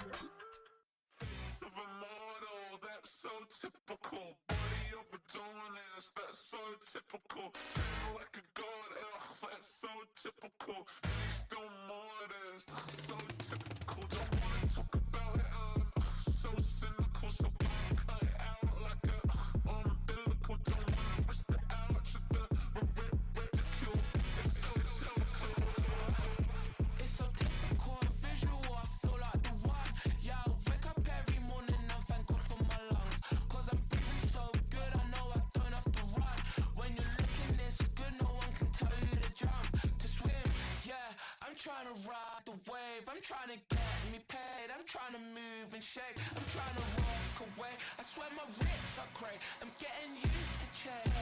Of a model, that's so typical. Body of a donut, that's so typical. Tan like a god, ugh, that's so typical. And he's still modest, so typical. Don't wanna talk about it, so cynical. So cut it out like a umbilical. Don't wanna risk the ouch of the ridicule. It's so typical, visual, I feel like the one. Yeah, I wake up every morning and thank God for my lungs. Cause I'm breathing so good, I know I don't have to run. When you're looking this good, no one can tell you to jump, to swim. Yeah, I'm trying to ride the wave, I'm trying to get me paid. I'm trying to move and shake, I'm trying to walk away. I swear my wrists are great, I'm getting used to change.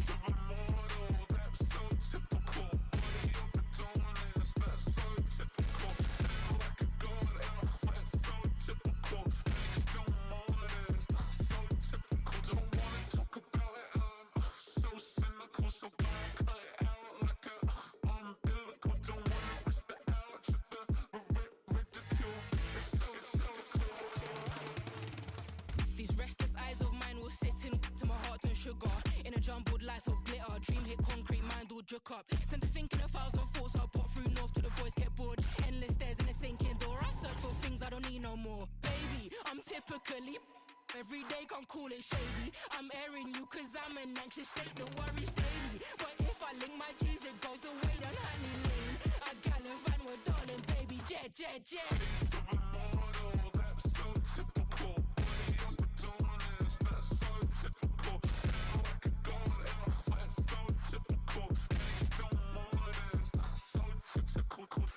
Of a model, that's so typical. Body of a donut, that's so typical. Tan like a god, ugh, that's so typical. And he's still modest, so typical. Don't wanna talk about it, so cynical. So cut it out like a umbilical. Don't wanna risk the ouch of the ridicule. These restless eyes of mine will sit in to my heart and sugar. In a jumbled life of glitter, dream hit concrete, mind all jook up. Tend to think in 1,000 thoughts, I bought through north to the voice get bored. Endless stairs in a sinking door, I search for things I don't need no more. Baby, I'm typically every day, can't call it shady. I'm airing you cause I'm an anxious state, the worries daily. But if I link my G's, it goes away down honey lane. I gallivant with darling, baby, jet, jet, jet. Of a model, that's so typical. Body of a donut, that's so typical. Tan like a god, ugh, that's so typical. And he's still modest, so typical. Of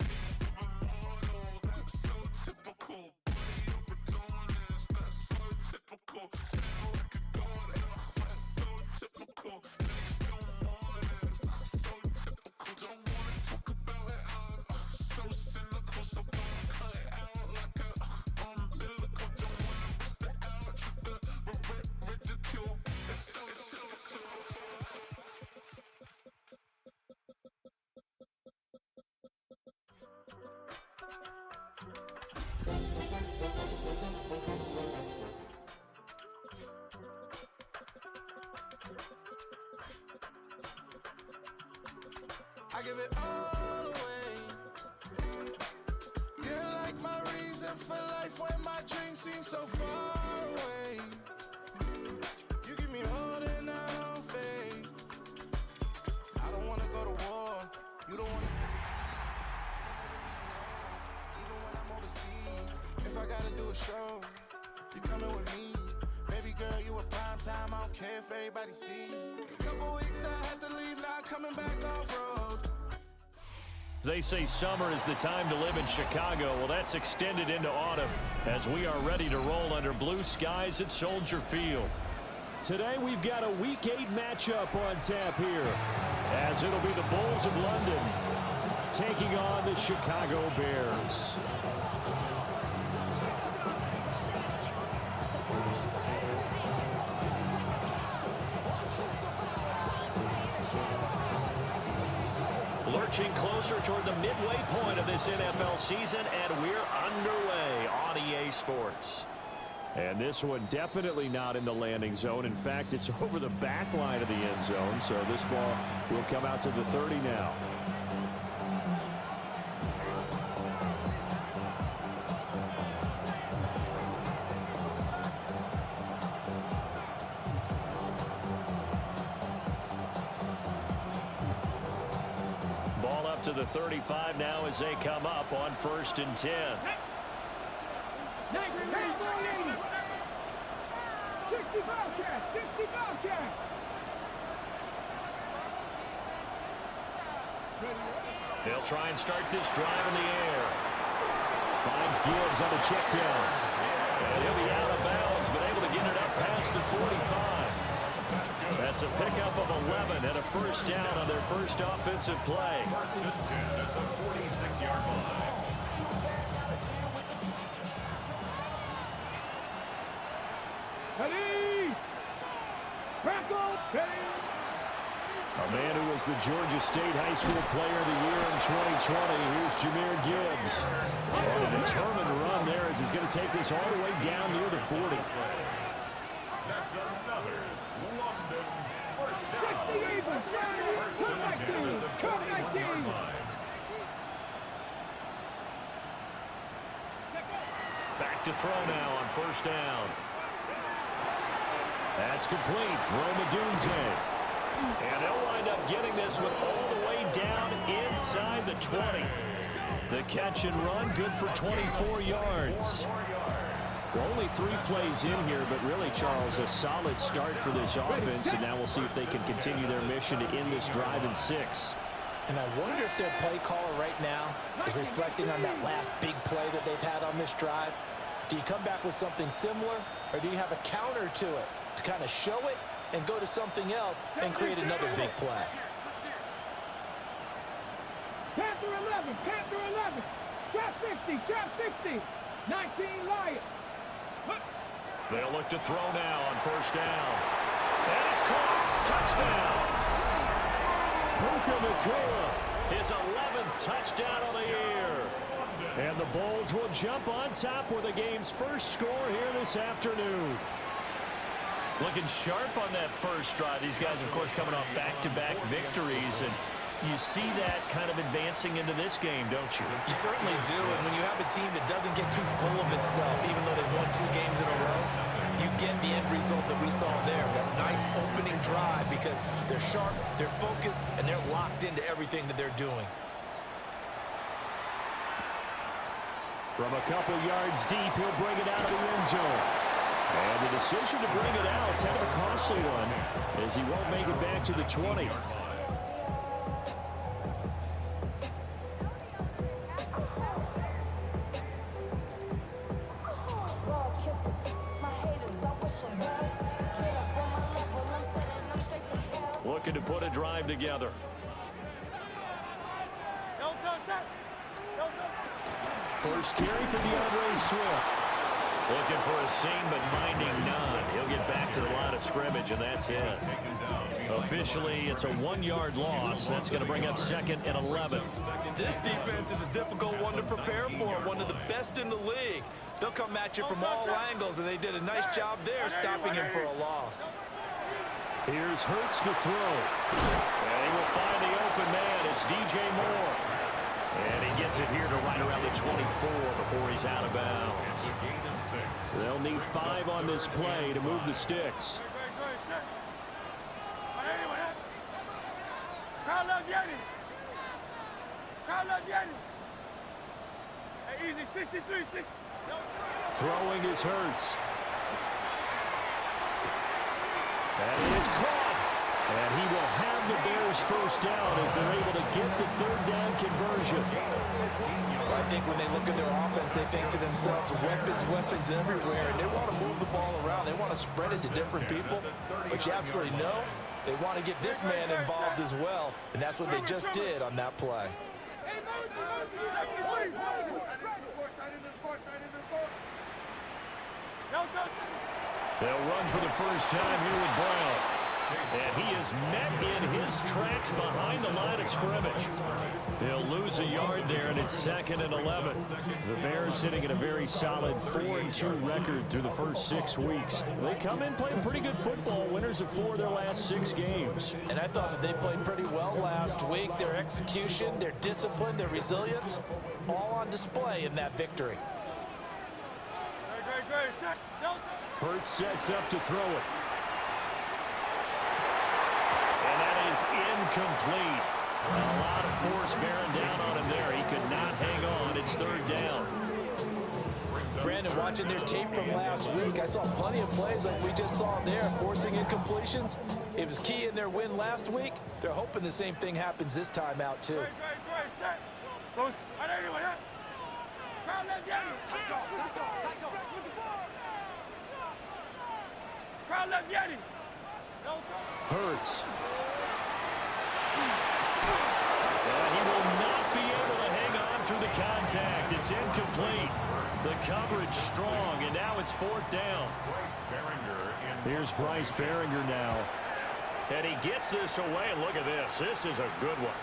a model, that's so typical. Body of a donut, that's so typical. Tan like a god, ugh, that's so typical. And he's still modest, so typical. Don't wanna talk about it, so cynical. So cut it out like a umbilical. Don't wanna risk the ouch of the ridicule. It's so typical. I give it all away. You're like my reason for life when my dreams seem so far away. You give me all that I don't fade. I don't wanna go to war. You don't wanna. Even when I'm overseas, if I gotta do a show, you coming with me. Baby girl, you a prime time. I don't care if everybody see. Couple weeks I had to leave, now coming back off road. They say summer is the time to live in Chicago. Well, that's extended into autumn as we are ready to roll under blue skies at Soldier Field. Today we've got a Week 8 matchup on tap here, as it'll be the Bulls of London taking on the Chicago Bears. Lurching closer toward the midway point of this NFL season, and we're underway on EA Sports. And this one definitely not in the landing zone. In fact, it's over the back line of the end zone, so this ball will come out to the 30 now. To the 35 now as they come up on 1st and 10. They'll try and start this drive in the air. Finds Gibbs on the check down. And he'll be out of bounds, but able to get it up past the 45. That's a pickup of 11 and a first down on their first offensive play. 1st and 10 at the 46-yard line. Ready! Crackle! Ready! A man who was the Georgia State High School Player of the Year in 2020. Here's Jahmyr Gibbs. On a determined run there as he's going to take this all the way down near the 40. That's another London first down. First and 10 at the 41-yard line. Back to throw now on first down. That's complete. Roma Dunze. And they'll wind up getting this one all the way down inside the 20. The catch and run, good for 24 yards. Only 3 plays in here, but really, Charles, a solid start for this offense. And now we'll see if they can continue their mission to end this drive in 6. And I wonder if their play caller right now is reflecting on that last big play that they've had on this drive. Do you come back with something similar, or do you have a counter to it to kind of show it and go to something else and create another big play? Panther 11, Panther 11, trap 60, trap 60, 19 Lions. They'll look to throw now on first down. And it's caught. Touchdown. Puka Nacua, his 11th touchdown of the year. And the Bulls will jump on top with the game's first score here this afternoon. Looking sharp on that first drive. These guys, of course, coming off back-to-back victories. And you see that kind of advancing into this game, don't you? You certainly do, and when you have a team that doesn't get too full of itself, even though they've won 2 games in a row, you get the end result that we saw there, that nice opening drive, because they're sharp, they're focused, and they're locked into everything that they're doing. From a couple yards deep, he'll bring it out of the end zone. And the decision to bring it out, kind of a costly one, as he won't make it back to the 20. Looking to put a drive together. First carry for DeAndre Swift. Looking for a seam, but finding none. He'll get back to the line of scrimmage, and that's it. Officially, it's a 1-yard loss. That's going to bring up 2nd and 11. This defense is a difficult one to prepare for, one of the best in the league. They'll come at you from all angles, and they did a nice job there stopping him for a loss. Here's Hurts to throw. And he will find the open man. It's DJ Moore. And he gets it here to right around the 24 before he's out of bounds. They'll need 5 on this play to move the sticks. Easy, 63, 60. Throwing is Hurts. And it is caught. And he will have the Bears first down as they're able to get the 3rd down conversion. I think when they look at their offense, they think to themselves, weapons, weapons everywhere. And they want to move the ball around. They want to spread it to different people. But you absolutely know they want to get this man involved as well. And that's what they just did on that play. They'll run for the first time here with Brown. And he is met in his tracks behind the line of scrimmage. He'll lose a yard there, and it's 2nd and 11. The Bears sitting at a very solid 4-2 record through the first 6 weeks. They come in playing pretty good football, winners of 4 of their last 6 games. And I thought that they played pretty well last week. Their execution, their discipline, their resilience, all on display in that victory. Hurts sets up to throw it. And that is incomplete. A lot of force bearing down on him there. He could not hang on. It's 3rd down. Brandon, watching their tape from last week, I saw plenty of plays like we just saw there, forcing incompletions. It was key in their win last week. They're hoping the same thing happens this time out, too. Hurts. And he will not be able to hang on through the contact. It's incomplete. The coverage strong, and now it's 4th down. Bryce Behringer in. Here's Bryce Behringer now. And he gets this away, and look at this. This is a good one.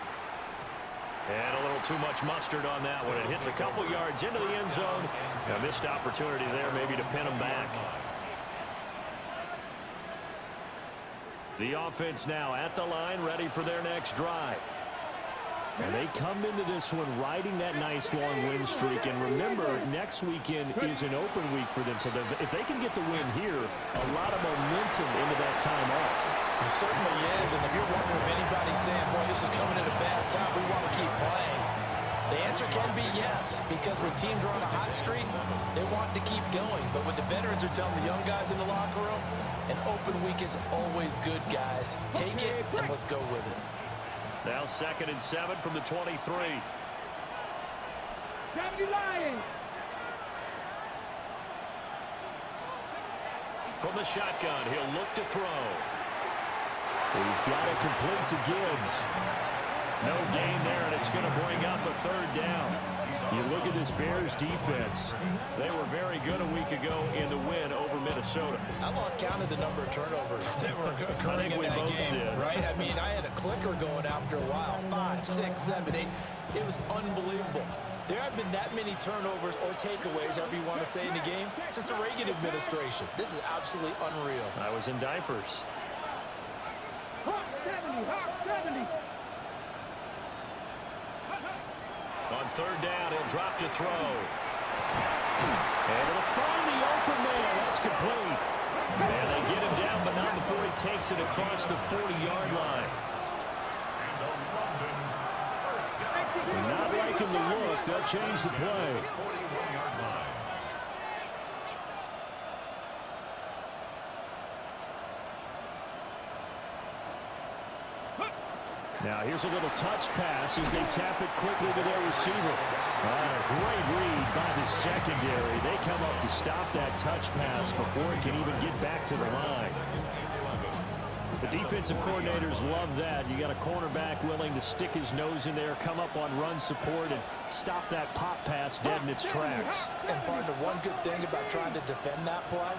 And a little too much mustard on that one. It hits a couple yards into the end zone. A missed opportunity there maybe to pin him back. The offense now at the line, ready for their next drive. And they come into this one riding that nice long win streak. And remember, next weekend is an open week for them. So if they can get the win here, a lot of momentum into that time off. It certainly is. And if you're wondering if anybody's saying, boy, this is coming at a bad time, we want to keep playing, the answer can be yes. Because when teams are on a hot streak, they want to keep going. But what the veterans are telling the young guys in the locker room, an open week is always good, guys. Take it and let's go with it. Now 2nd and 7 from the 23. 70 Lions. From the shotgun, he'll look to throw. He's got it complete to Gibbs. No gain there, and it's going to bring up a 3rd down. You look at this Bears defense. They were very good a week ago in the win over Minnesota. I lost count of the number of turnovers that were occurring in that game, right? I mean, I had a clicker going after a while. 5, 6, 7, 8. It was unbelievable. There have been that many turnovers or takeaways, however you want to say, in the game since the Reagan administration. This is absolutely unreal. I was in diapers. Hawk 70, Hawk 70. On 3rd down, he'll drop to throw. And it'll find the open man. That's complete. And they get him down, but not before he takes it across the 40-yard line. Not liking the look. They'll change the play. Now here's a little touch pass as they tap it quickly to their receiver. Great read by the secondary. They come up to stop that touch pass before it can even get back to the line. The defensive coordinators love that. You got a cornerback willing to stick his nose in there, come up on run support, and stop that pop pass dead in its tracks. And partner, one good thing about trying to defend that play,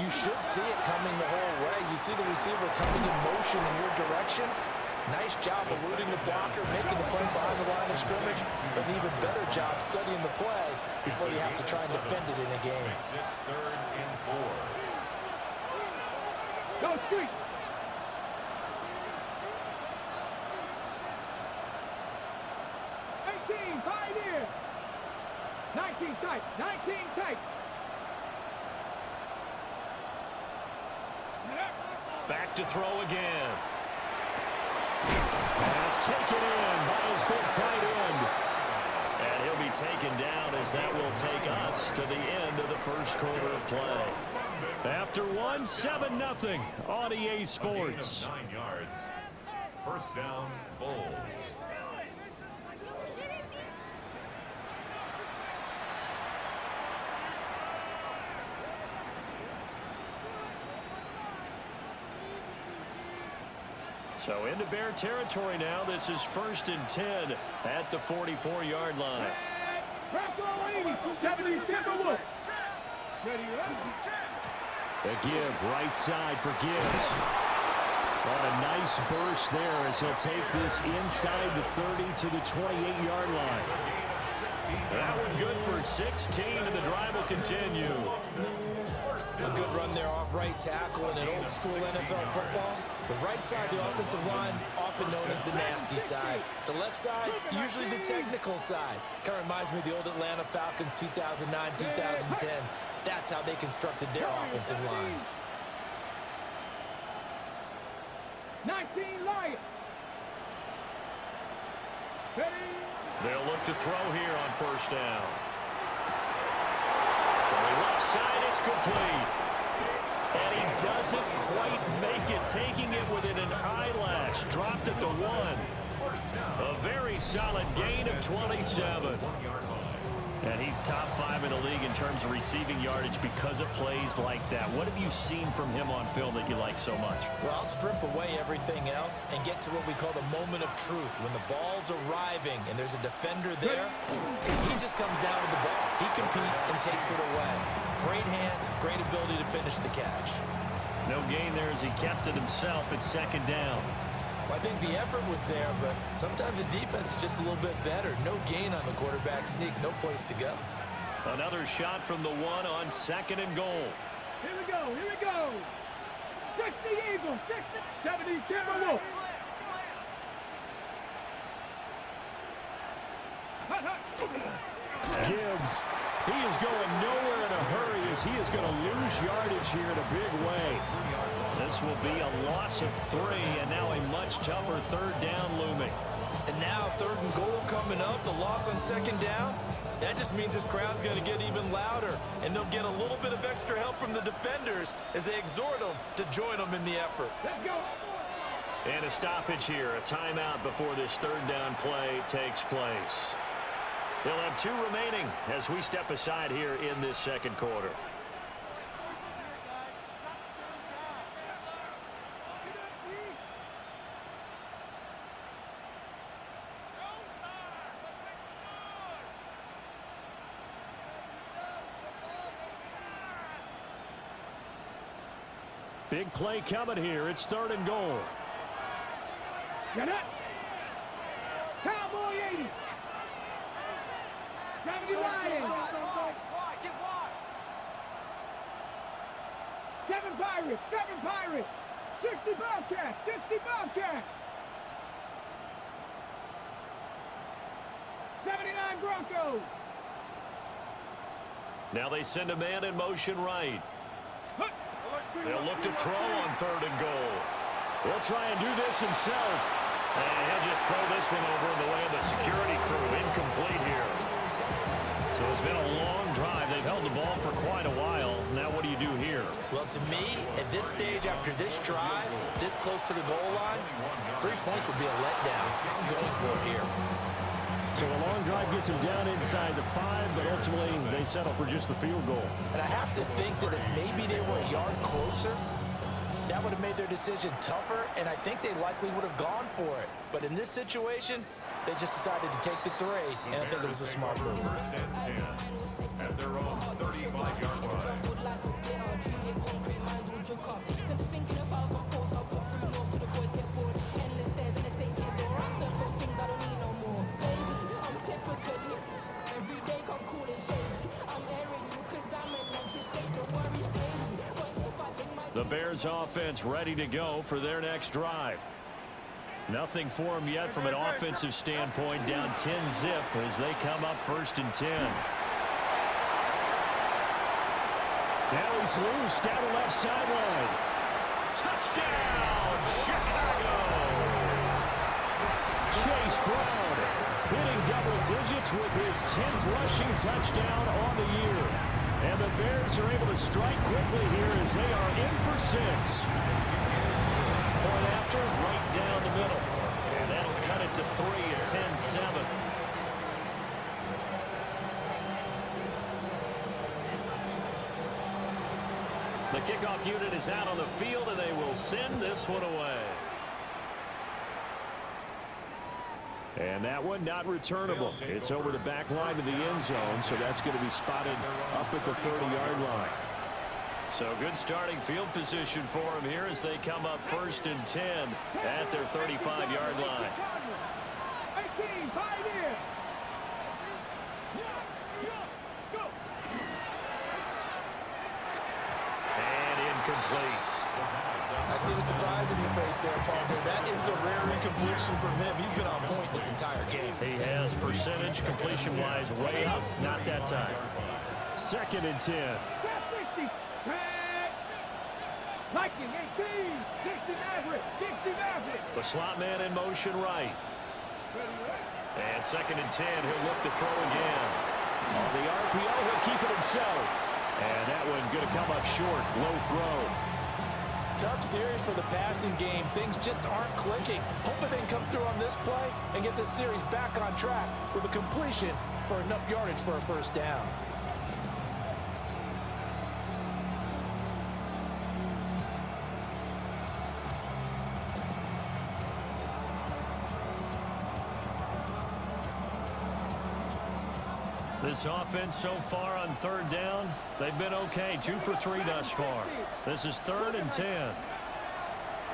you should see it coming the whole way. You see the receiver coming in motion in your direction. Nice job eluding the blocker, making the play behind the line of scrimmage, but an even better job studying the play before you have to try and defend it in a game. 3rd and 4. Go street. 18, Pioneer. 19 tight, 19 tight. Back to throw again. And it's taken in by his big tight end. And he'll be taken down as that will take us to the end of the 1st quarter of play. After 7-0 on EA Sports. 9 yards. 1st down, Bulls. So into Bear territory now. This is 1st and 10 at the 44-yard line. A give right side for Gibbs. What a nice burst there as he'll take this inside the 30 to the 28-yard line. That one good for 16, and the drive will continue. A good run there off right tackle in an old school NFL football. The right side of the offensive line, often known as the nasty side. The left side, usually the technical side. Kind of reminds me of the old Atlanta Falcons 2009, 2010. That's how they constructed their offensive line. 19 Lions. They'll look to throw here on 1st down. From the left side, it's complete. And he doesn't quite make it, taking it within an eyelash. Dropped it to 1. A very solid gain of 27. And he's top 5 in the league in terms of receiving yardage because of plays like that. What have you seen from him on film that you like so much? Well, I'll strip away everything else and get to what we call the moment of truth. When the ball's arriving and there's a defender there, he just comes down with the ball. He competes and takes it away. Great hands, great ability to finish the catch. No gain there as he kept it himself at second down. Well, I think the effort was there, but sometimes the defense is just a little bit better. No gain on the quarterback sneak, no place to go. Another shot from the one on second and goal. Here we go, here we go. 60 Eagles, 60, 70 Timberwolves. Hut, hut. Gibbs, he is going nowhere in a hurry as he is going to lose yardage here in a big way. This will be a loss of 3, and now a much tougher third down looming. And now third and goal coming up, the loss on second down. That just means this crowd's going to get even louder, and they'll get a little bit of extra help from the defenders as they exhort them to join them in the effort. Let's go. And a stoppage here, a timeout before this third down play takes place. They'll have 2 remaining as we step aside here in this second quarter. Big play coming here. It's third and goal. Get it. Cowboy 80. 70 Lions. 7 Pirates, 7 Pirates. 60 Bobcats, 60 Bobcats. 79 Broncos. Now they send a man in motion right. They'll look to throw on third and goal. He'll try and do this himself. And he'll just throw this one over in the way of the security crew. Incomplete here. So it's been a long drive. They've held the ball for quite a while. Now what do you do here? Well, to me, at this stage, after this drive, this close to the goal line, 3 points would be a letdown. I'm going for it here. So a long drive gets them down inside the 5, but ultimately they settle for just the field goal. And I have to think that if maybe they were a yard closer, that would have made their decision tougher, and I think they likely would have gone for it. But in this situation, they just decided to take the 3, and I think it was a smart move. First and 10 at their own 35-yard line. The Bears offense ready to go for their next drive. Nothing for them yet from an offensive standpoint, down 10-zip as they come up first and 10. Now he's loose down the left sideline. Touchdown, Chicago! Chase Brown hitting double digits with his 10th rushing touchdown on the year. And the Bears are able to strike quickly here as they are in for 6. Point after, right down the middle. And that'll cut it to 3 at 10-7. The kickoff unit is out on the field, and they will send this one away. And that one not returnable. It's over the back line of the end zone, so that's going to be spotted up at the 30-yard line. So good starting field position for them here as they come up first and 10 at their 35-yard line. 18, Pioneer. And incomplete. I see the surprise in your face there, Parker. That is a rare incompletion from him. He's been on point this entire game. He has percentage completion-wise way up. Not that time. Second and 10. Viking 18, 60 Maverick, 60 Maverick. The slot man in motion right. And second and 10, he'll look to throw again. On the RPO, he'll keep it himself. And that one going to come up short, low throw. Tough series for the passing game. Things just aren't clicking. Hoping they can come through on this play and get this series back on track with a completion for enough yardage for a first down. This offense so far on third down, they've been okay. 2 for 3 thus far. This is 3rd and 10.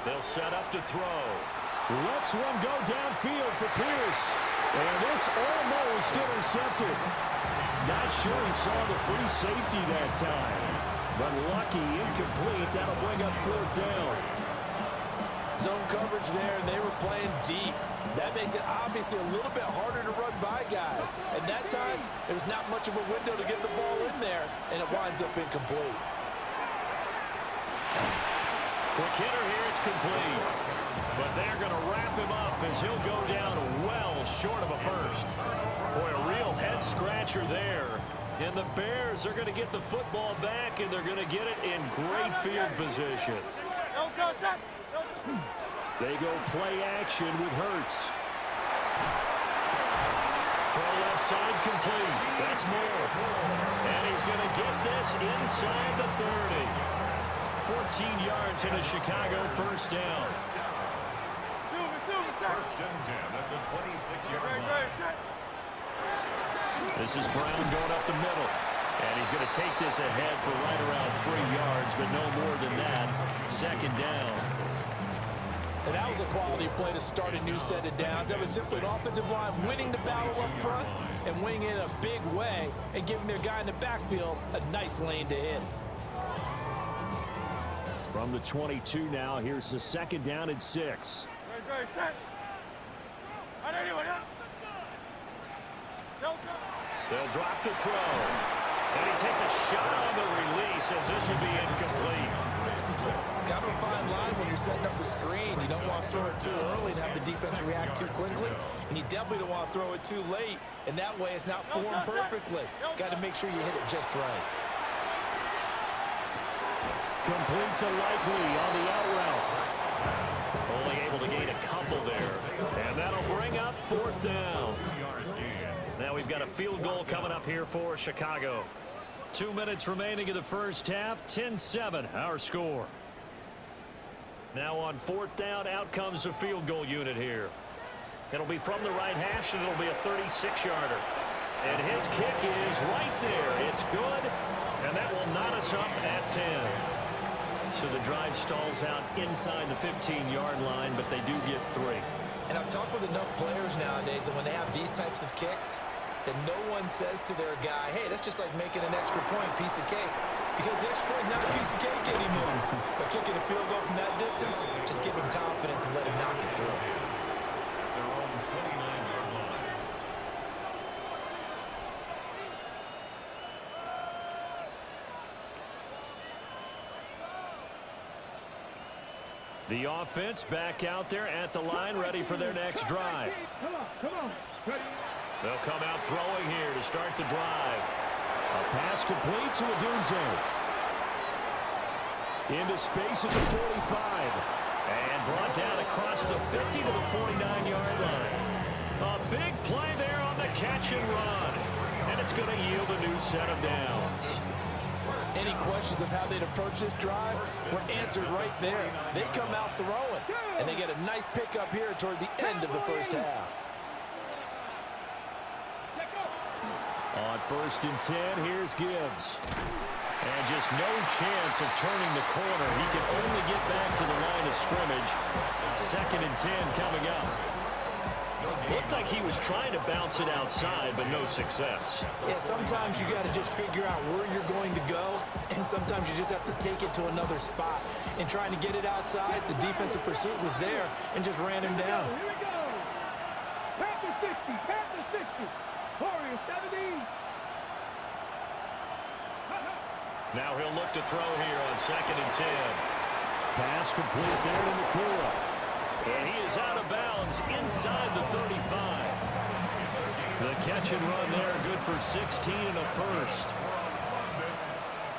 They'll set up to throw. Lets one go downfield for Pierce. And this almost intercepted. Not sure he saw the free safety that time. But lucky, incomplete. That'll bring up 4th down. Zone coverage there, and they were playing deep. That makes it obviously a little bit harder to run by guys. And that time, there was not much of a window to get the ball in there, and it winds up incomplete. Quick hitter here, it's complete. But they're going to wrap him up as he'll go down well short of a first. Boy, a real head-scratcher there. And the Bears are going to get the football back, and they're going to get it in great field position. They go play action with Hurts. Throw left side complete. That's more. And he's going to get this inside the 30. 14 yards and a Chicago first down. First and 10 at the 26-yard line. This is Brown going up the middle. And he's going to take this ahead for right around 3 yards, but no more than that. 2nd down. And that was a quality play to start a new set of downs. That was simply an offensive line winning the battle up front and winning it in a big way and giving their guy in the backfield a nice lane to hit. From the 22 now, here's the 2nd down and 6. They'll drop the throw. And he takes a shot on the release as this will be incomplete. Kind of a fine line when you're setting up the screen. You don't want to throw it too early and have the defense react too quickly. And you definitely don't want to throw it too late. And that way it's not formed perfectly. Got to make sure you hit it just right. Complete to Likely on the out route. Only able to gain a couple there. And that'll bring up 4th down. Now we've got a field goal coming up here for Chicago. 2 minutes remaining in the first half. 10-7 our score. Now on 4th down, out comes the field goal unit here. It'll be from the right hash, and it'll be a 36-yarder. And his kick is right there. It's good, and that will knot us up at 10. So the drive stalls out inside the 15-yard line, but they do get 3. And I've talked with enough players nowadays that when they have these types of kicks, that no one says to their guy, hey, that's just like making an extra point, piece of cake. Because the extra point is not a piece of cake anymore. But kicking a field goal from that distance, just give him confidence and let him knock it through. Their own 29-yard line. The offense back out there at the line, ready for their next drive. Come on. Ready. They'll come out throwing here to start the drive. A pass complete to Odunze. Into space at the 45. And brought down across the 50 to the 49-yard line. A big play there on the catch and run. And it's going to yield a new set of downs. Any questions of how they'd approach this drive were answered right there. They come out throwing, and they get a nice pickup here toward the end of the first half. On 1st and 10, here's Gibbs. And just no chance of turning the corner. He can only get back to the line of scrimmage. 2nd and 10 coming up. Looked like he was trying to bounce it outside, but no success. Yeah, sometimes you got to just figure out where you're going to go, and sometimes you just have to take it to another spot. And trying to get it outside, the defensive pursuit was there and just ran him down. Here we go. Panther 60, Panther 60. Warriors 70. Now he'll look to throw here on 2nd and 10. Pass complete there to Nakua. And he is out of bounds inside the 35. The catch and run there, good for 16 and a first.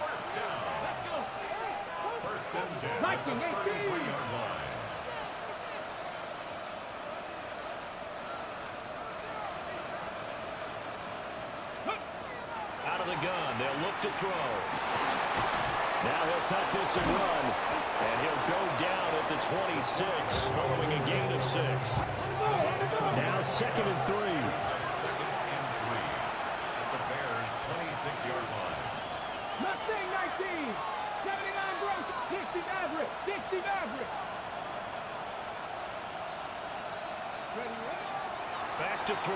First down. Let's go. First and 10. Viking 18. 43-yard line. Out of the gun, they'll look to throw. Now he'll tuck this and run. And he'll go down at the 26, following a gain of 6. Now 2nd and 3. Second and 3. The Bears Back to throw.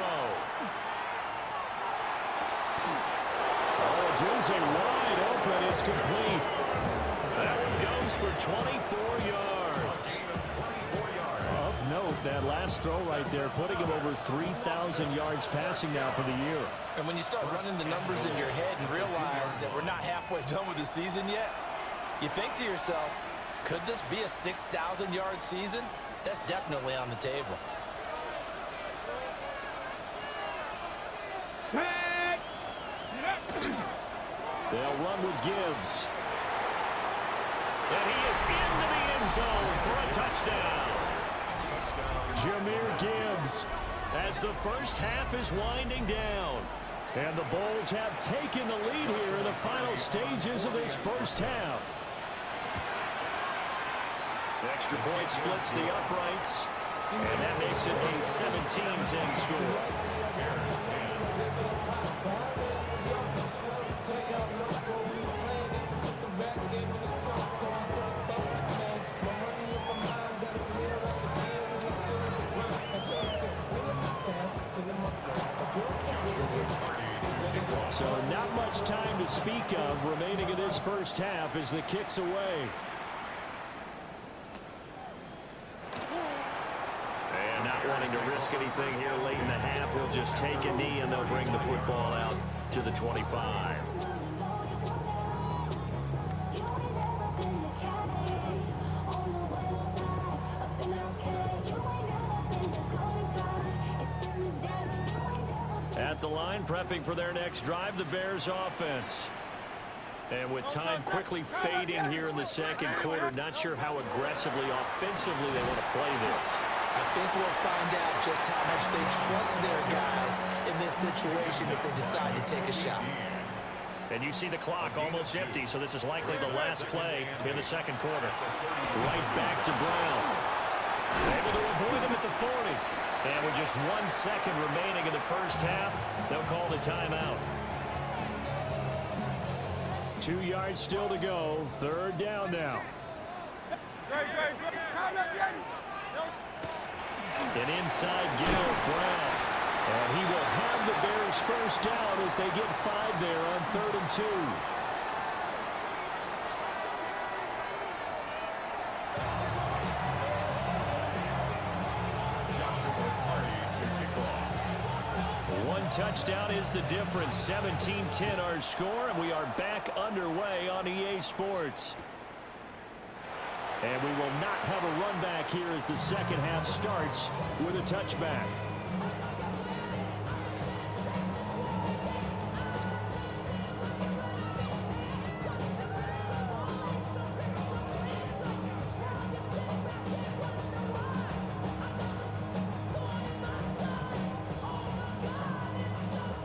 Oh, Doozy wide open. It's complete. That one goes for 24 yards. Of note, that last throw right there, putting him over 3,000 yards passing now for the year. And when you start running the numbers in your head and realize that we're not halfway done with the season yet, you think to yourself, could this be a 6,000-yard season? That's definitely on the table. They'll run with Gibbs. And he is into the end zone for a touchdown. Jahmyr Gibbs as the first half is winding down. And the Bulls have taken the lead here in the final stages of this first half. The extra point splits the uprights. And that makes it a 17-10 score. So not much time to speak of remaining in this first half as the kick's away. And not wanting to risk anything here late in the half, he'll just take a knee and they'll bring the football out to the 25. At the line, prepping for their next drive, the Bears offense. And with time quickly fading here in the second quarter, not sure how aggressively, offensively they want to play this. I think we'll find out just how much they trust their guys in this situation if they decide to take a shot. And you see the clock almost empty, so this is likely the last play in the second quarter. Right back to Brown. Able to avoid him at the 40. And with just 1 second remaining in the first half, they'll call the timeout. 2 yards still to go. Third down now. An inside give, Brown. And he will have the Bears first down as they get 5 there on 3rd and 2. One touchdown is the difference. 17-10 our score, and we are back underway on EA Sports. And we will not have a run back here as the second half starts with a touchback.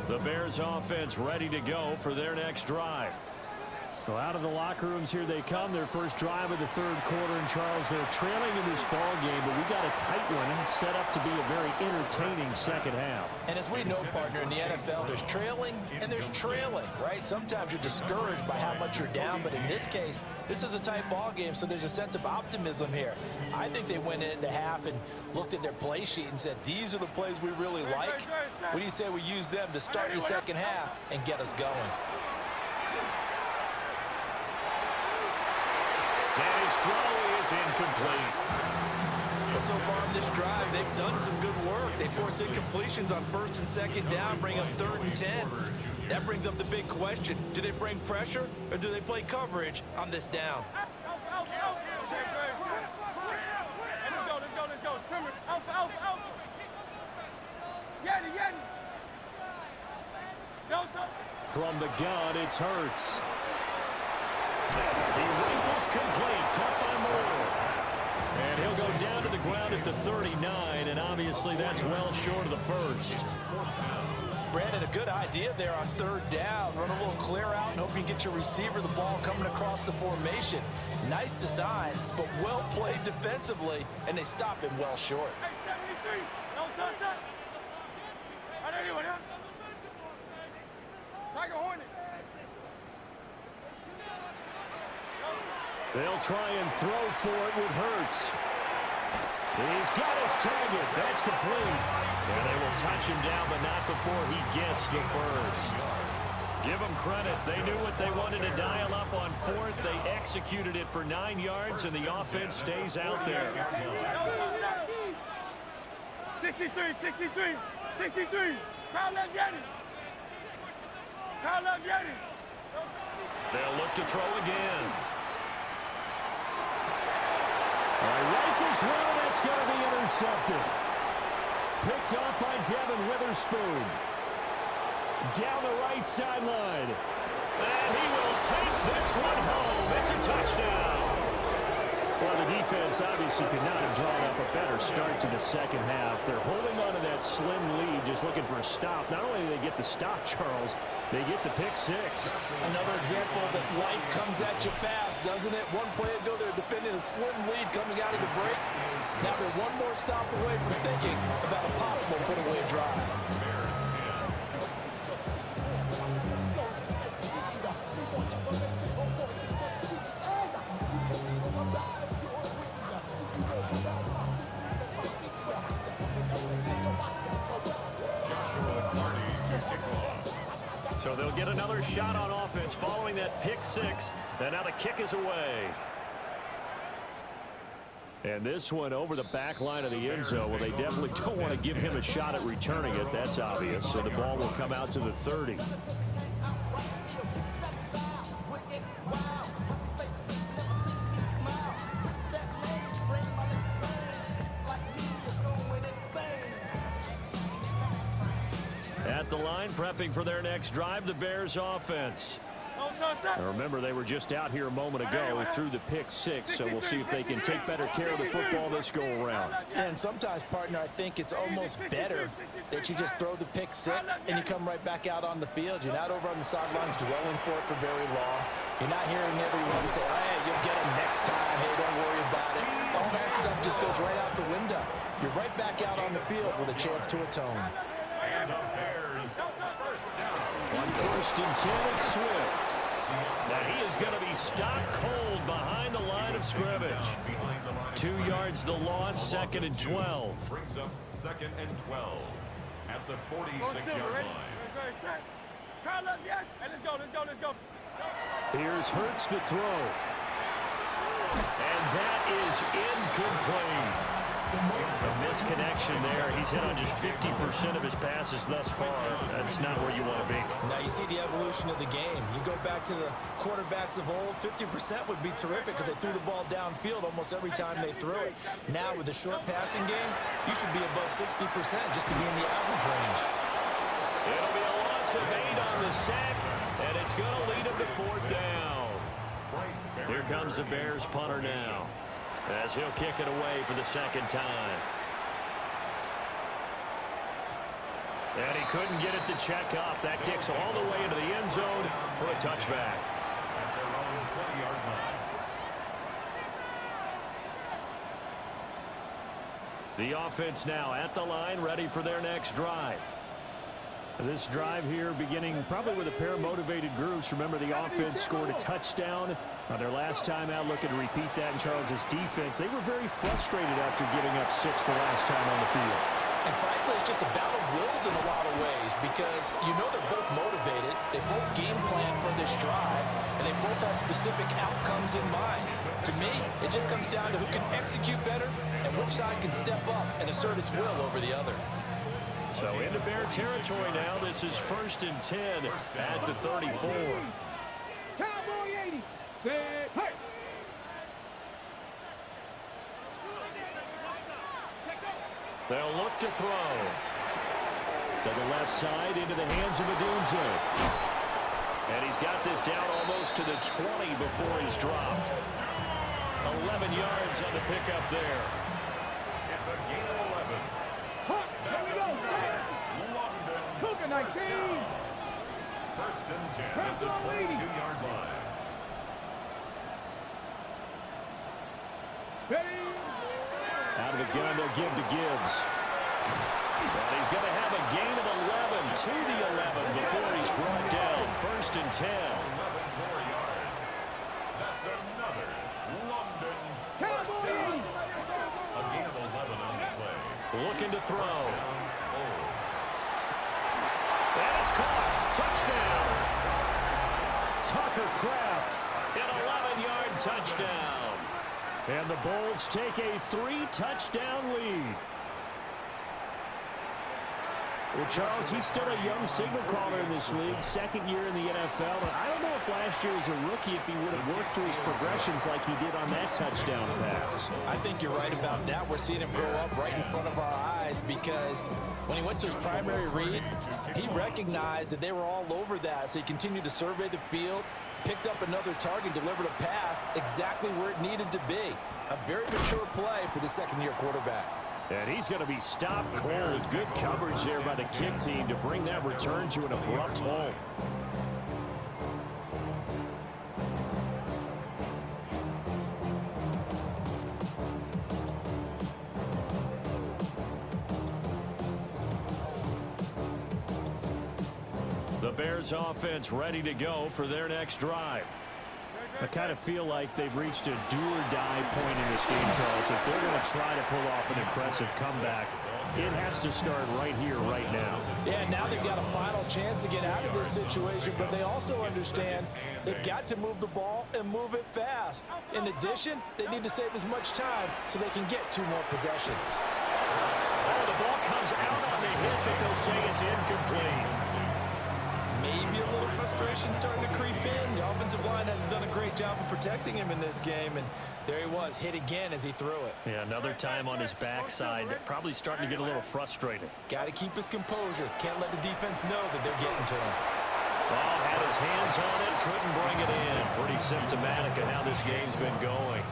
The Bears offense ready to go for their next drive. So out of the locker rooms here they come. Their first drive of the third quarter. And Charles, they're trailing in this ball game, but we got a tight one set up to be a very entertaining second half. And as we know, partner, in the NFL, there's trailing and there's trailing, right? Sometimes you're discouraged by how much you're down, but in this case, this is a tight ball game, so there's a sense of optimism here. I think they went into half and looked at their play sheet and said, these are the plays we really like. What do you say we use them to start the second half and get us going? And his throw is incomplete. Well, so far in this drive, they've done some good work. They force incompletions on 1st and 2nd down, bring up 3rd and 10. That brings up the big question. Do they bring pressure or do they play coverage on this down? From the gun, it's Hurts. He rifles complete, caught by Moore. And he'll go down to the ground at the 39, and obviously that's well short of the first. Brandon, a good idea there on 3rd down. Run a little clear out and hope you get your receiver the ball coming across the formation. Nice design, but well played defensively, and they stop him well short. They'll try and throw for it with Hurts. He's got his target. That's complete. And they will touch him down, but not before he gets the first. Give them credit. They knew what they wanted to dial up on fourth. They executed it for 9 yards, and the offense stays out there. 63, 63, 63. Crowd left Yanni. Crowd left Yanni. They'll look to throw again. Rifles one, that's going to be intercepted. Picked off by Devin Witherspoon. Down the right sideline. And he will take this one home. It's a touchdown. Well, the defense obviously could not have drawn up a better start to the second half. They're holding on to that slim lead, just looking for a stop. Not only do they get the stop, Charles, they get the pick six. Another example that life comes at you fast, doesn't it? One play ago, they're defending a slim lead coming out of the break. Now they're one more stop away from thinking about a possible put-away drive. So they'll get another shot on offense following that pick six. And now the kick is away. And this one over the back line of the end zone. Well, they definitely don't want to give him a shot at returning it. That's obvious. So the ball will come out to the 30. At the line, prepping for their next drive, the Bears offense. Now remember, they were just out here a moment ago through the pick six, so we'll see if they can take better care of the football this go-around. And sometimes, partner, I think it's almost better that you just throw the pick six and you come right back out on the field. You're not over on the sidelines dwelling for it for very long. You're not hearing everyone say, hey, you'll get them next time. Hey, don't worry about it. All that stuff just goes right out the window. You're right back out on the field with a chance to atone. And the Bears first down. On 1st and 10, it's Swift. Now he is going to be stopped cold behind the line of scrimmage. 2 yards the loss, 2nd and 12. Brings up 2nd and 12 at the 46-yard line. Crowd left Yanni. Hey, let's go, let's go, let's go. Here's Hurts to throw. And that is incomplete. A misconnection there. He's hit on just 50% of his passes thus far. That's not where you want to be. Now you see the evolution of the game. You go back to the quarterbacks of old, 50% would be terrific because they threw the ball downfield almost every time they threw it. Now with the short passing game, you should be above 60% just to be in the average range. It'll be a loss of 8 on the sack, and it's going to lead him to 4th down. Here comes the Bears punter now, as he'll kick it away for the 2nd time. And he couldn't get it to check up. That kicks all the way into the end zone for a touchback. At their own 20-yard line. The offense now at the line, ready for their next drive. This drive here beginning probably with a pair of motivated groups. Remember, the offense scored a touchdown on their last time out. Looking to repeat that in Charles's defense. They were very frustrated after giving up 6 the last time on the field. And frankly, it's just a battle of wills in a lot of ways because you know they're both motivated. They both game plan for this drive, and they both have specific outcomes in mind. To me, it just comes down to who can execute better and which side can step up and assert its will over the other. So into Bear territory now. This is 1st and 10 at the 34. Cowboy 80. Set. Hey. They'll look to throw. To the left side into the hands of Adunze. And he's got this down almost to the 20 before he's dropped. 11 yards on the pickup there. It's a gain of 11. Here we go. London. Cougar 19. 1st and 10 at the 22-yard line. Steady. Out of the gun, they'll give to Gibbs. And he's going to have a gain of 11 to the 11 before he's brought down. 1st and 10. 11 more yards. That's another London first Cowboy down. 80. A gain of 11 Looking to throw. And it's caught. Touchdown. Tucker Kraft, an 11-yard touchdown. And the Bulls take a 3-touchdown lead. Well, Charles, he's still a young signal caller in this league, second year in the NFL. And I don't know if last year as a rookie, if he would have worked through his progressions like he did on that touchdown pass. I think you're right about that. We're seeing him grow up right in front of our eyes because when he went to his primary read, he recognized that they were all over that. So he continued to survey the field, picked up another target, delivered a pass exactly where it needed to be. A very mature play for the second-year quarterback. And he's going to be stopped cold. Good coverage there by the kick team to bring that return to an abrupt halt. The Bears offense ready to go for their next drive. I kind of feel like they've reached a do-or-die point in this game, Charles. If they're going to try to pull off an impressive comeback, it has to start right here, right now. Yeah, now they've got a final chance to get out of this situation, but they also understand they've got to move the ball and move it fast. In addition, they need to save as much time so they can get 2 more possessions. Oh, the ball comes out on the hit, but they'll say it's incomplete. Maybe a little frustration starting to creep in. The offensive line hasn't done a great job of protecting him in this game, and there he was, hit again as he threw it. Yeah, another time on his backside. They're probably starting to get a little frustrated. Got to keep his composure. Can't let the defense know that they're getting to him. Well, had his hands on it, couldn't bring it in. Pretty symptomatic of how this game's been going.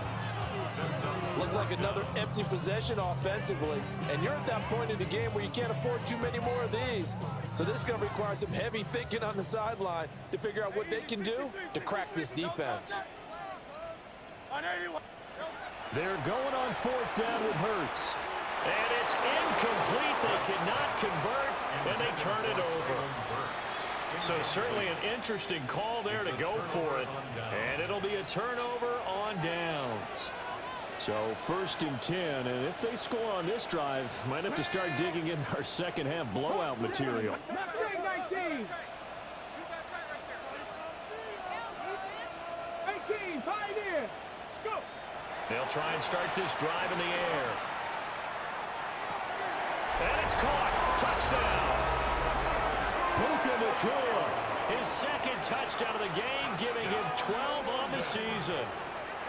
Looks like another empty possession offensively, and you're at that point in the game where you can't afford too many more of these. So this is going to require some heavy thinking on the sideline to figure out what they can do to crack this defense. They're going on 4th down with Hurts. And it's incomplete. They cannot convert, and they turn it over. So certainly an interesting call there to go for it. And it'll be a turnover on downs. So 1st and 10, and if they score on this drive, might have to start digging in our second half blowout material. 19. 18, Pioneer. Go. They'll try and start this drive in the air. And it's caught. Touchdown. Puka Nacua, his second touchdown of the game, giving him 12 on the season.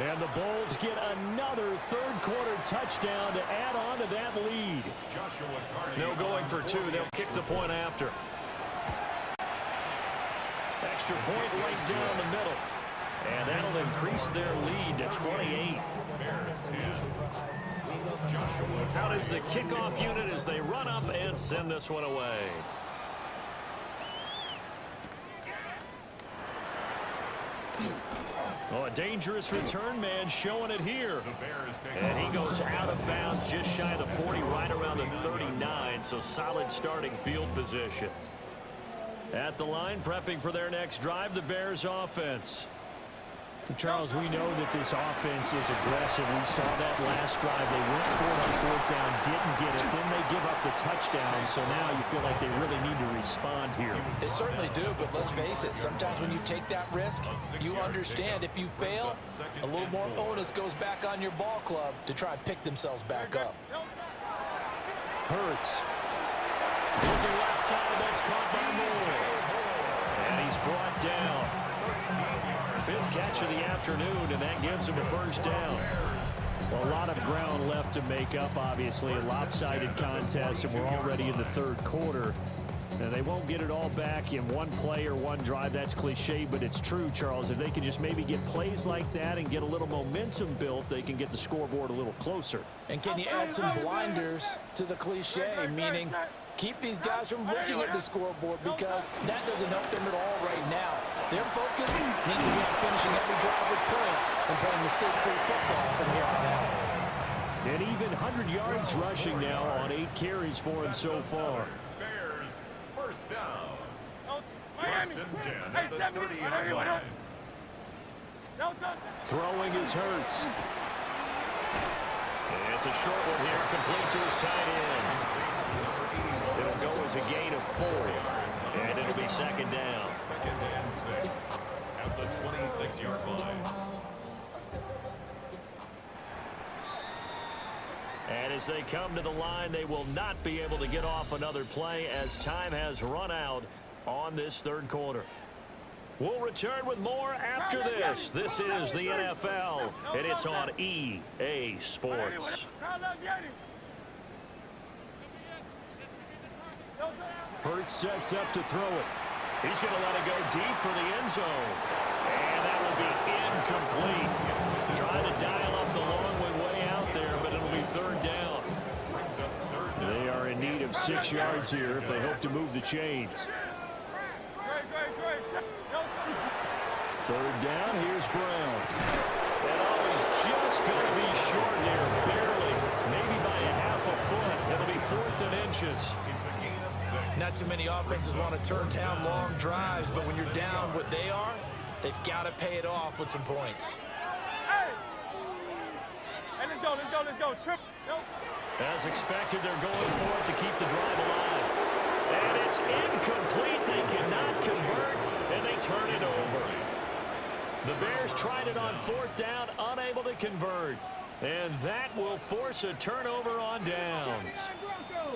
And the Bulls get another third-quarter touchdown to add on to that lead. No going for 2. They'll kick the point after. Extra point right down the middle. And that'll increase their lead to 28. Out is the kickoff unit as they run up and send this one away. Oh, a dangerous return man showing it here. And he goes out of bounds just shy of the 40, right around the 39, so solid starting field position. At the line, prepping for their next drive, the Bears offense. Charles, we know that this offense is aggressive. We saw that last drive. They went for it on 4th down, didn't get it. Then they give up the touchdown. So now you feel like they really need to respond here. They certainly do, but let's face it. Sometimes when you take that risk, you understand if you fail, a little more onus goes back on your ball club to try and pick themselves back up. Hurts. Looking left side, that's caught by Moore. And he's brought down. 5th catch of the afternoon, and that gives him a 1st down. Well, a lot of ground left to make up, obviously. A lopsided contest, and we're already in the 3rd quarter. And they won't get it all back in one play or one drive. That's cliche, but it's true, Charles. If they can just maybe get plays like that and get a little momentum built, they can get the scoreboard a little closer. And can you add some blinders to the cliche, meaning keep these guys from looking at the scoreboard because that doesn't help them at all right now. Their focus needs to be on finishing every drive with points and playing mistake-free football from here on out. And even 100 yards rushing now on 8 carries for him so far. Bears, 1st down. 1st and 10 at the 30-yard line. Throwing is Hurts. And it's a short one here, complete to his tight end. It'll go as a gain of 4, and it'll be second down. Second and 6 at the 26-yard line. And as they come to the line, they will not be able to get off another play as time has run out on this third quarter. We'll return with more after this. This is the NFL, and it's on EA Sports. Hurts sets up to throw it. He's going to let it go deep for the end zone. And that will be incomplete. Trying to dial up the long way out there, but it'll be third down. They are in need of 6 yards here if they hope to move the chains. Third down, here's Brown. And always just going to be short here, barely, maybe by a half a foot. It'll be 4th and inches. Not too many offenses want to turn down long drives, but when you're down what they are, they've got to pay it off with some points. Hey, let's go. Trip. As expected, they're going for it to keep the drive alive. And it's incomplete. They cannot convert, and they turn it over. The Bears tried it on 4th down, unable to convert. And that will force a turnover on downs.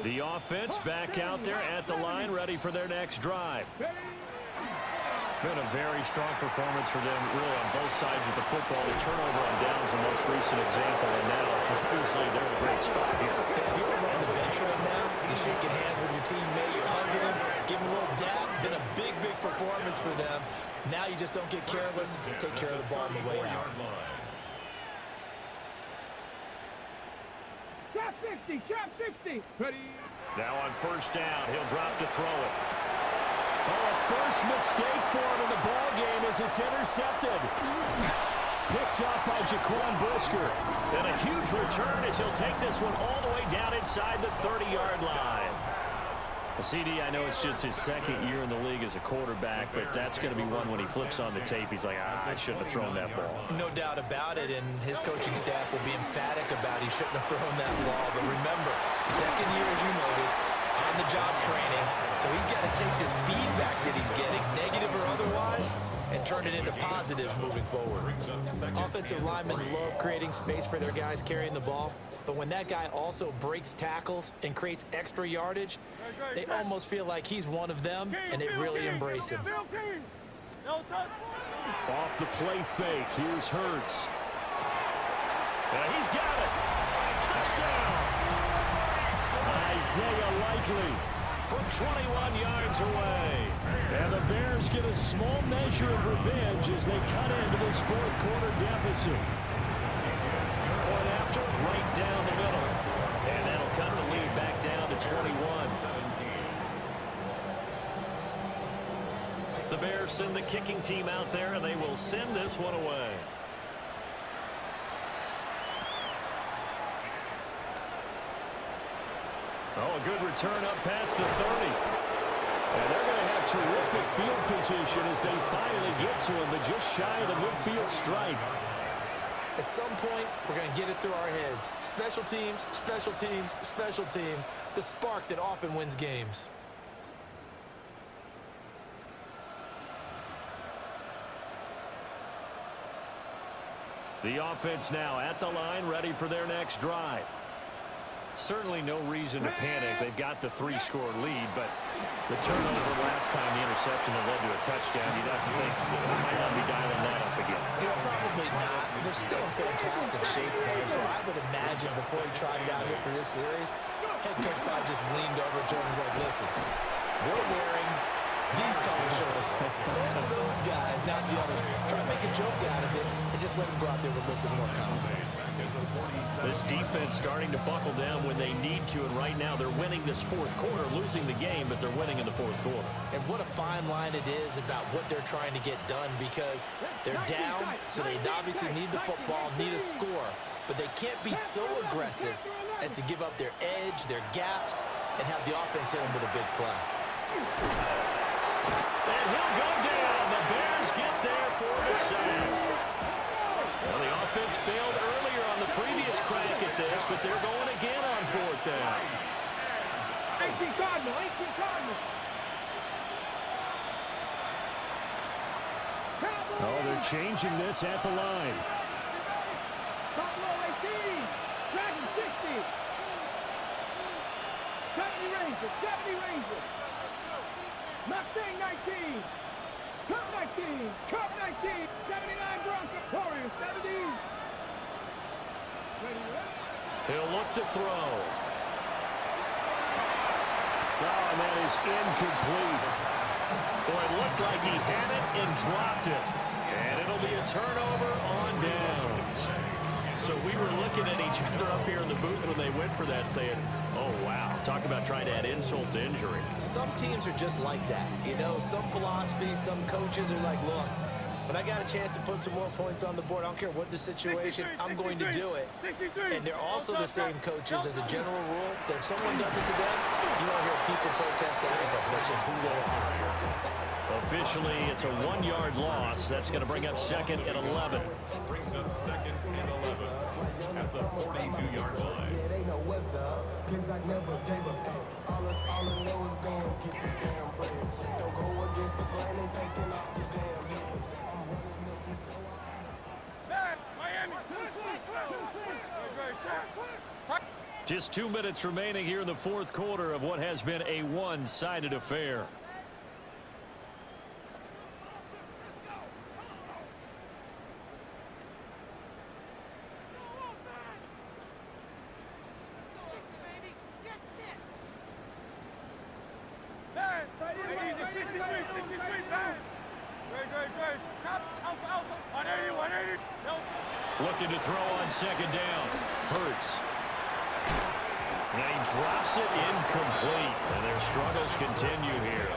The offense back out there at the line, ready for their next drive. Been a very strong performance for them, really, on both sides of the football. The turnover on downs, the most recent example, and now, obviously, they're in a great spot here. If you're on the bench right now, you're shaking hands with your teammate, you're hugging him, giving him a little dab. Been a big, big performance for them. Now you just don't get careless. Take care of the ball on the way out. Trap 60. Ready. Now on 1st down, he'll drop to throw it. Oh, a first mistake for him in the ball game as it's intercepted. Picked up by Jaquan Brisker. And a huge return as he'll take this one all the way down inside the 30-yard line. CD, I know it's just his 2nd year in the league as a quarterback, but that's going to be one when he flips on the tape. He's like, I shouldn't have thrown that ball. No doubt about it, and his coaching staff will be emphatic about he shouldn't have thrown that ball. But remember, 2nd year, as you noted, on-the-job training, so he's got to take this feedback that he's getting, negative or otherwise, and turn it into positives moving forward. Offensive linemen love creating space for their guys carrying the ball, but when that guy also breaks tackles and creates extra yardage, they almost feel like he's one of them, and they really embrace him. Off the play fake, here's Hurts. And he's got it. Touchdown. Isaiah Likely from 21 yards away. And the Bears get a small measure of revenge as they cut into this 4th quarter deficit. Point after, right down the middle. And that'll cut the lead back down to 21. The Bears send the kicking team out there, and they will send this one away. Oh, a good return up past the 30. And they're going to have terrific field position as they finally get to him, but just shy of the midfield stripe. At some point, we're going to get it through our heads. Special teams, special teams, special teams. The spark that often wins games. The offense now at the line, ready for their next drive. Certainly no reason to panic. They've got the 3-score lead, but the turnover last time, the interception that led to a touchdown, you'd have to think they might not be dialing that up again. You know, probably not. They're still in fantastic shape, though, so I would imagine before he tried it out here for this series, head coach probably just leaned over to him and was like, listen, we're wearing these color shirts. It's those guys, not the others. Try to make a joke out of it and just let them go out there with a little bit more confidence. This defense starting to buckle down when they need to, and right now they're winning this 4th quarter, losing the game, but they're winning in the 4th quarter. And what a fine line it is about what they're trying to get done, because they're down, so they obviously need the football, need a score, but they can't be so aggressive as to give up their edge, their gaps, and have the offense hit them with a big play. And he'll go down. The Bears get there for the sack. Well, the offense failed earlier on the previous crack at this, but they're going again on fourth down. 18 Cardinal, 18 Cardinal. Oh, they're changing this at the line. Top low 18. Dragon 60. 70 Rangers, 70 Rangers. Mustang 19. Cup 19. Cup 19. 79 Broncos. Warriors 70. He'll look to throw. Oh, and that is incomplete. Boy, it looked like he had it and dropped it. And it'll be a turnover on downs. So we were looking at each other up here in the booth when they went for that, saying, oh, wow. Talk about trying to add insult to injury. Some teams are just like that. You know, some philosophies, some coaches are like, look, when I got a chance to put some more points on the board, I don't care what the situation, I'm going to do it. And they're also the same coaches as a general rule that if someone does it to them, you won't hear people protest at them. That's just who they are. Officially, it's a 1-yard loss. That's going to bring up second and 11. Brings up second and 11 at the 42-yard line. Yeah, they know what's up, 'cause I never gave up. All I know is go and get this damn bread. Don't go against the plan and taking off your damn heads. I'm running up this door. Miami. Just 2 minutes remaining here in the fourth quarter of what has been a one-sided affair. Looking to throw on second down. Hurts. And he drops it incomplete. And their struggles continue here.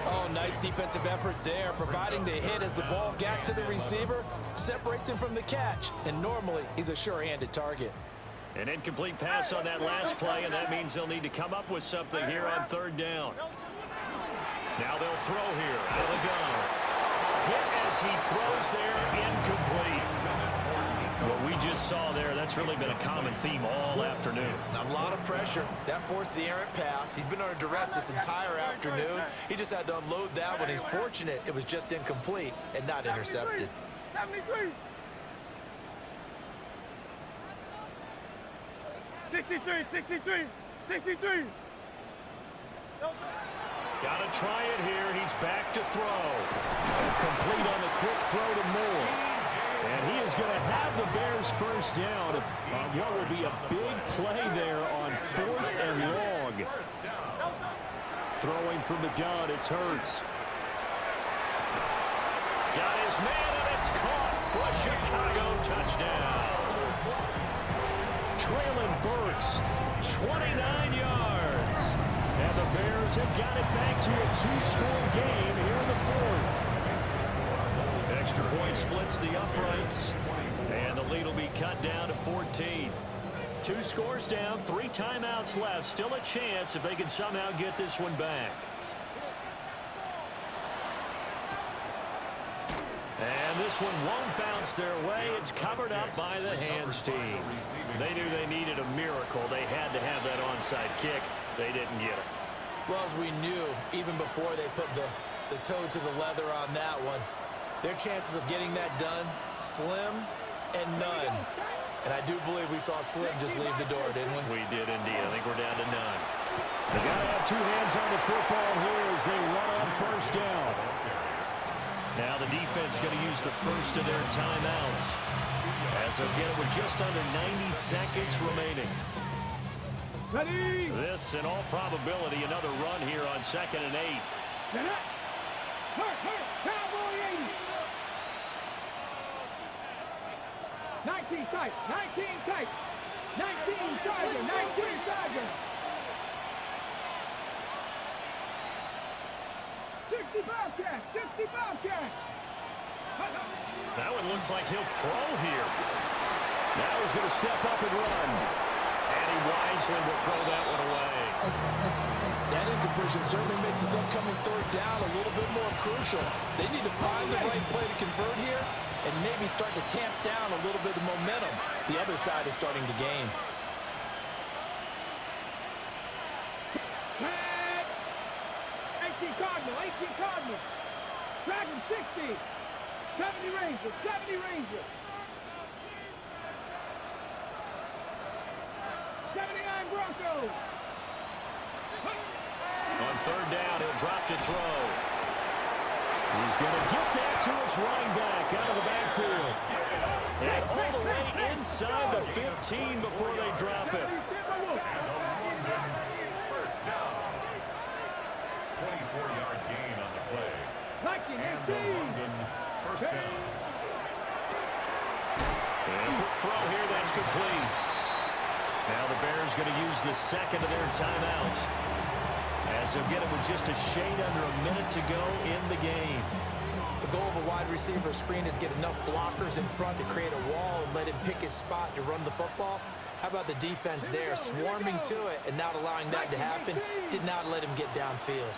Oh, nice defensive effort there, providing the hit as the ball got to the receiver, separates him from the catch. And normally, he's a sure-handed target. An incomplete pass on that last play, and that means they'll need to come up with something here on third down. Now they'll throw here out of the gun. Hit as he throws there, incomplete. What we just saw there, that's really been a common theme all afternoon. A lot of pressure. That forced the errant pass. He's been under duress this entire afternoon. He just had to unload that one. He's fortunate it was just incomplete and not intercepted. 73. 63. Got to try it here. He's back to throw. Complete on the quick throw to Moore. And he is going to have the Bears first down on what will be a big play there on fourth and long. Throwing from the gun, it's Hurts. Got his man, and it's caught for a Chicago touchdown. Traylon Burks, 29 yards. And the Bears have got it back to a two-score game here in the fourth. Extra point splits the uprights, and the lead will be cut down to 14. 2 scores down, 3 timeouts left. Still a chance if they can somehow get this one back. And this one won't bounce their way. It's covered up by the hands team. They knew they needed a miracle. They had to have that onside kick. They didn't get it. Well, as we knew, even before they put the toe to the leather on that one, their chances of getting that done, slim and none. And I do believe we saw Slim just leave the door, didn't we? We did indeed. I think we're down to none. They got to have 2 hands on the football here as they run on first down. Now the defense going to use the first of their timeouts as they'll get it with just under 90 seconds remaining. Ready. This, in all probability, another run here on 2nd and 8. Hurt. Cowboy 80. 19 tight. 19 Tiger. 60 Bobcat. That one looks like he'll throw here. Now he's going to step up and run. And he wisely will throw that one away. That incompletion certainly makes this upcoming third down a little bit more crucial. They need to find the right play to convert here, and maybe start to tamp down a little bit of momentum the other side is starting to gain. 18 Cardinal. Dragon 60. 70 Rangers. 79 Broncos. On third down, he'll drop to throw. He's going to get that to his running back out of the backfield. And all the way inside the 15 before they drop it. First down. 24-yard gain on the play. And the London first down. And quick throw here, that's complete. Now the Bears going to use the second of their timeouts, as they'll get it with just a shade under a minute to go in the game. The goal of a wide receiver screen is get enough blockers in front to create a wall and let him pick his spot to run the football. How about the defense there, swarming to it and not allowing that to happen? Did not let him get downfield.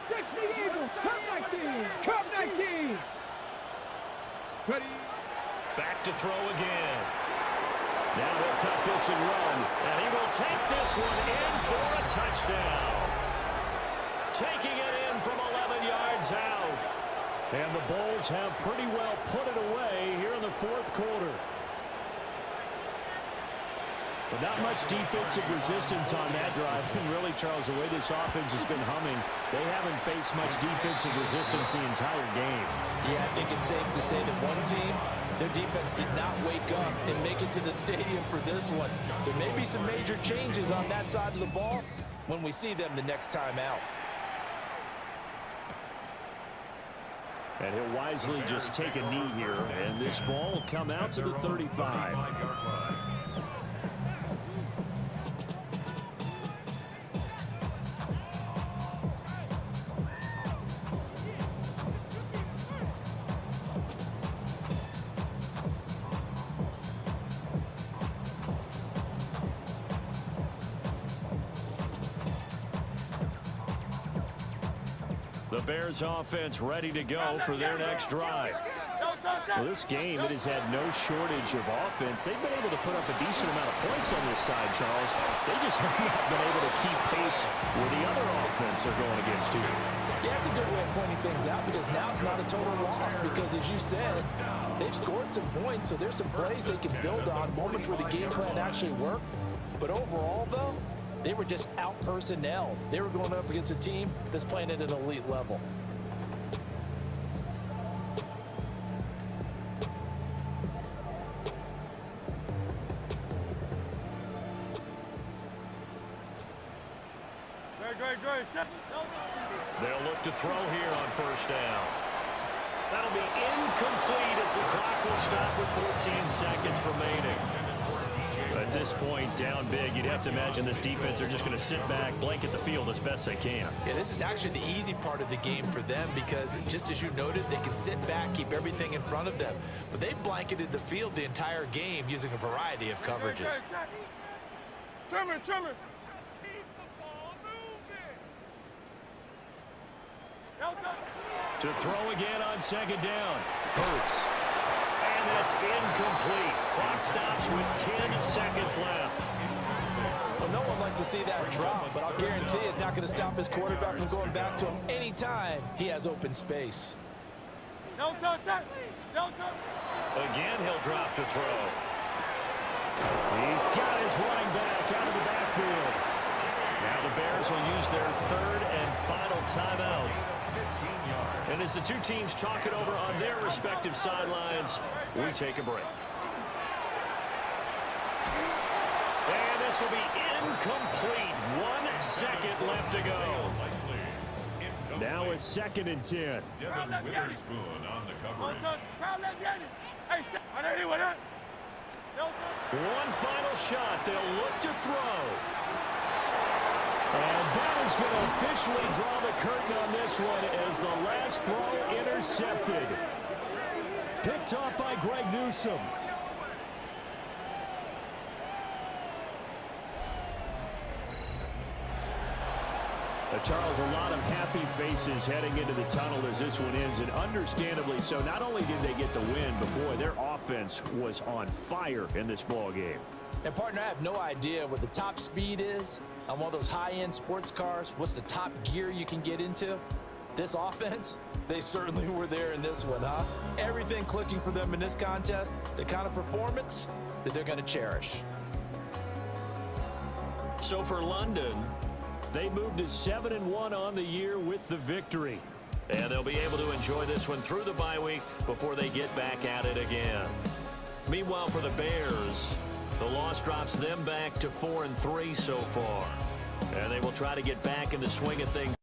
60 Eagles, Cup 19. Ready. Back to throw again. Now he'll tuck this and run, and he will take this one in for a touchdown. Taking it in from 11 yards out. And the Bulls have pretty well put it away here in the fourth quarter. But not much defensive resistance on that drive. And really, Charles, the way this offense has been humming, they haven't faced much defensive resistance the entire game. Yeah, I think it's safe to say that one team, their defense did not wake up and make it to the stadium for this one. There may be some major changes on that side of the ball when we see them the next time out. And he'll wisely just take a knee here, and this ball will come out to the 35. The Bears offense ready to go for their next drive. Well, this game, it has had no shortage of offense. They've been able to put up a decent amount of points on this side, Charles. They just have not been able to keep pace with the other offense they're going against here. Yeah, it's a good way of pointing things out because now it's not a total loss because, as you said, they've scored some points, so there's some plays they can build on, moments where the game plan actually worked. But overall, though, they were just out-personnel. They were going up against a team that's playing at an elite level. They'll look to throw here on first down. That'll be incomplete as the clock will stop with 14 seconds remaining. At this point, down big, you'd have to imagine this defense are just going to sit back, blanket the field as best they can. Yeah, this is actually the easy part of the game for them because, just as you noted, they can sit back, keep everything in front of them. But they've blanketed the field the entire game using a variety of coverages. Trimmer. To throw again on second down. Hurts. And that's incomplete. Clock stops with 10 seconds left. Well, no one likes to see that drop, but I'll guarantee it's not going to stop his quarterback from going back to him anytime he has open space. Again, he'll drop to throw. He's got his running back out of the backfield. Now the Bears will use their third and final timeout. And as the two teams talk it over on their respective sidelines, we take a break. And this will be incomplete. 1 second left to go. Now it's 2nd and 10. Devin Witherspoon on the coverage. One final shot. They'll look to throw. And that is going to officially draw the curtain on this one as the last throw intercepted. Picked off by Greg Newsome. Charles, a lot of happy faces heading into the tunnel as this one ends, and understandably so. Not only did they get the win, but boy, their offense was on fire in this ball game. And partner, I have no idea what the top speed is on one of those high-end sports cars. What's the top gear you can get into? This offense, they certainly were there in this one, huh? Everything clicking for them in this contest, the kind of performance that they're going to cherish. So for London, they moved to 7-1 on the year with the victory. And they'll be able to enjoy this one through the bye week before they get back at it again. Meanwhile, for the Bears, the loss drops them back to 4-3 so far. And they will try to get back in the swing of things